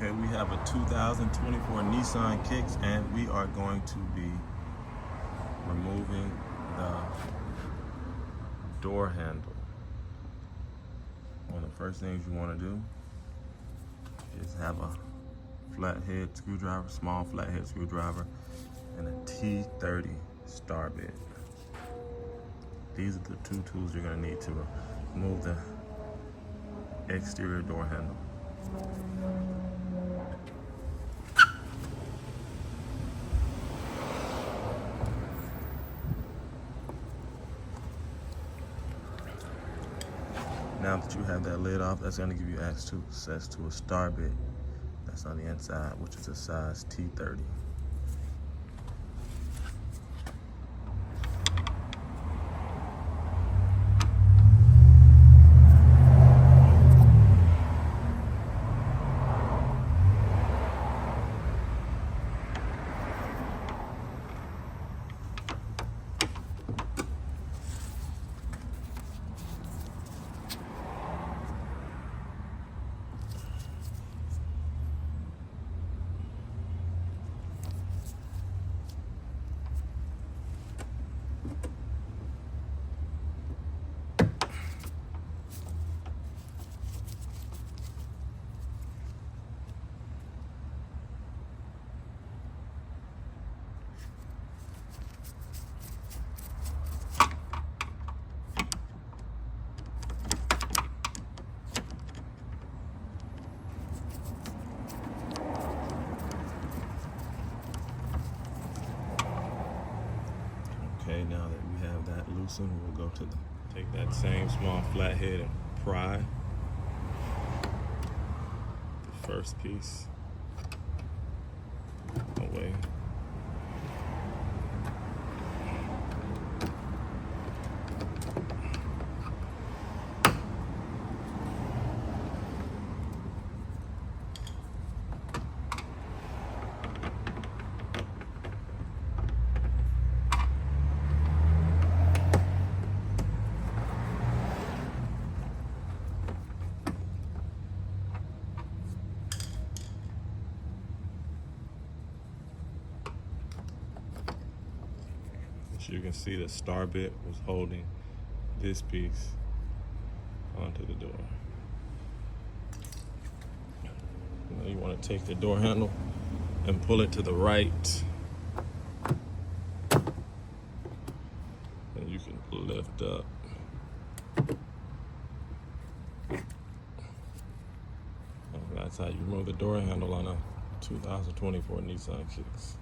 Okay, we have a 2024 Nissan Kicks, and we are going to be removing the door handle. One of the first things you want to do is have a flathead screwdriver, small flathead screwdriver, and a T30 star bit. These are the two tools you're going to need to remove the exterior door handle. Now that you have that lid off, that's going to give you access to a star bit that's on the inside, which is a size T30. Okay, now that we have that loosened, we'll go to take that same small flathead and pry the first piece away. As you can see, the star bit was holding this piece onto the door. Now you want to take the door handle and pull it to the right, and you can lift up. And that's how you remove the door handle on a 2024 Nissan Kicks.